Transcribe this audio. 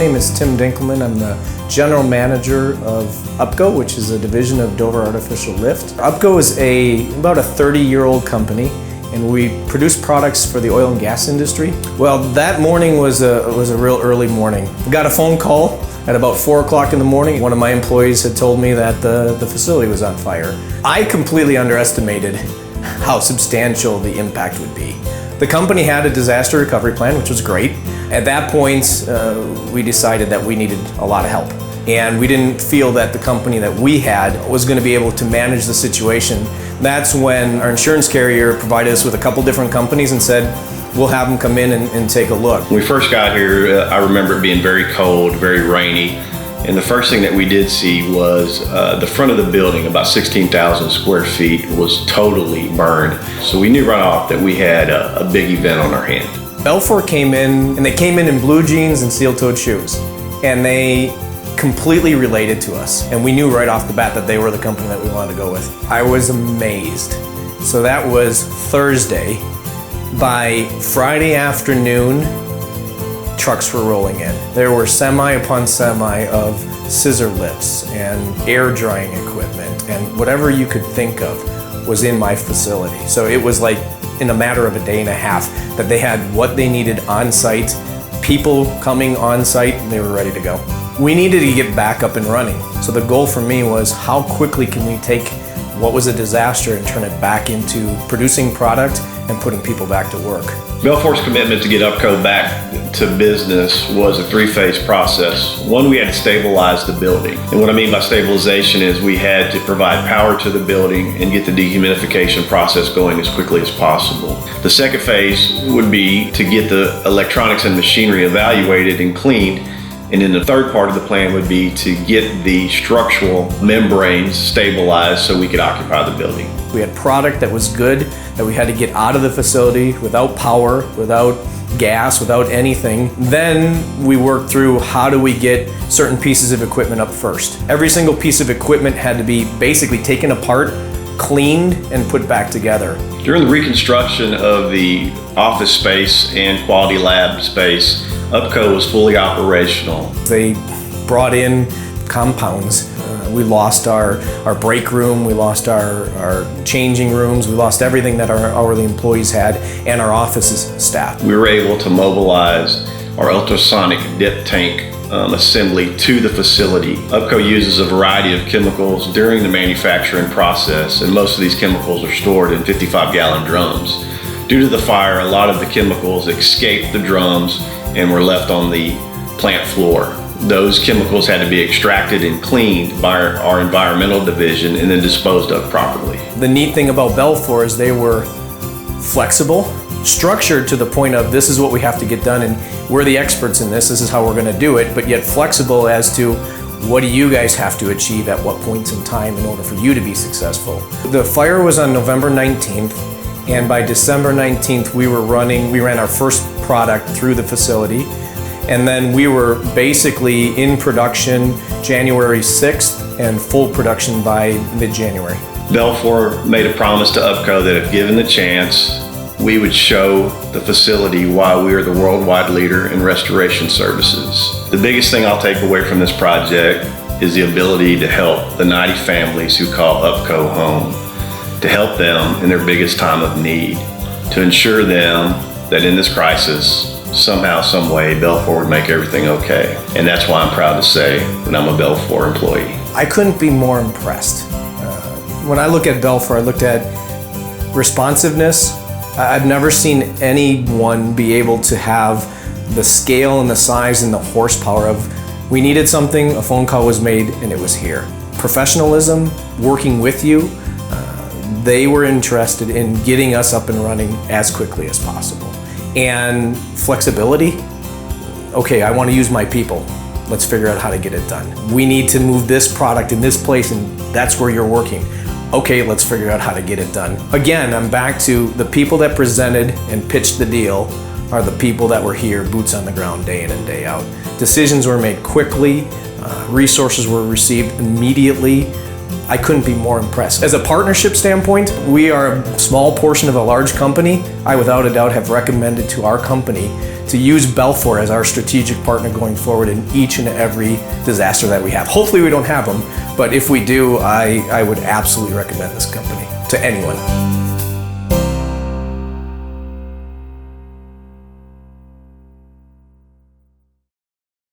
name is Tim Dinkelman. I'm the General Manager of UPCO, which is a division of Dover Artificial Lift. UPCO is about a 30-year-old company, and we produce products for the oil and gas industry. Well, that morning was a real early morning. I got a phone call at about 4 o'clock in the morning. One of my employees had told me that the facility was on fire. I completely underestimated how substantial the impact would be. The company had a disaster recovery plan, which was great. At that point, we decided that we needed a lot of help. And we didn't feel that the company that we had was going to be able to manage the situation. That's when our insurance carrier provided us with a couple different companies and said, we'll have them come in and take a look. When we first got here, I remember it being very cold, very rainy. And the first thing that we did see was the front of the building, about 16,000 square feet, was totally burned. So we knew right off that we had a big event on our hand. BELFOR came in, and they came in blue jeans and steel-toed shoes. And they completely related to us. And we knew right off the bat that they were the company that we wanted to go with. I was amazed. So that was Thursday. By Friday afternoon, trucks were rolling in. There were semi upon semi of scissor lifts and air drying equipment and whatever you could think of was in my facility. So it was like in a matter of a day and a half that they had what they needed on site, people coming on site, and they were ready to go. We needed to get back up and running. So the goal for me was how quickly can we take what was a disaster and turn it back into producing product and putting people back to work. BELFOR's commitment to get UPCO back to business was a three-phase process. One, we had to stabilize the building. And what I mean by stabilization is we had to provide power to the building and get the dehumidification process going as quickly as possible. The second phase would be to get the electronics and machinery evaluated and cleaned. And then the third part of the plan would be to get the structural membranes stabilized so we could occupy the building. We had product that was good, that we had to get out of the facility without power, without gas, without anything. Then we worked through how do we get certain pieces of equipment up first. Every single piece of equipment had to be basically taken apart, cleaned, and put back together. During the reconstruction of the office space and quality lab space, UPCO was fully operational. They brought in compounds. We lost our break room, we lost our changing rooms, we lost everything that our hourly employees had and our office staff. We were able to mobilize our ultrasonic dip tank assembly to the facility. UPCO uses a variety of chemicals during the manufacturing process, and most of these chemicals are stored in 55-gallon drums. Due to the fire, a lot of the chemicals escaped the drums and were left on the plant floor. Those chemicals had to be extracted and cleaned by our environmental division and then disposed of properly. The neat thing about BELFOR is they were flexible, structured to the point of this is what we have to get done and we're the experts in this is how we're going to do it, but yet flexible as to what do you guys have to achieve at what points in time in order for you to be successful. The fire was on November 19th. And by December 19th, we ran our first product through the facility. And then we were basically in production January 6th and full production by mid-January. BELFOR made a promise to UPCO that if given the chance, we would show the facility why we are the worldwide leader in restoration services. The biggest thing I'll take away from this project is the ability to help the 90 families who call UPCO home, to help them in their biggest time of need, to ensure them that in this crisis, somehow, some way, BELFOR would make everything okay. And that's why I'm proud to say that I'm a BELFOR employee. I couldn't be more impressed. When I look at BELFOR, I looked at responsiveness. I've never seen anyone be able to have the scale and the size and the horsepower of, we needed something, a phone call was made, and it was here. Professionalism, working with you, they were interested in getting us up and running as quickly as possible. And flexibility, okay, I want to use my people. Let's figure out how to get it done. We need to move this product in this place and that's where you're working. Okay, let's figure out how to get it done. Again, I'm back to the people that presented and pitched the deal are the people that were here, boots on the ground, day in and day out. Decisions were made quickly, resources were received immediately. I couldn't be more impressed. As a partnership standpoint, we are a small portion of a large company. I without a doubt have recommended to our company to use BELFOR as our strategic partner going forward in each and every disaster that we have. Hopefully we don't have them, but if we do, I would absolutely recommend this company to anyone.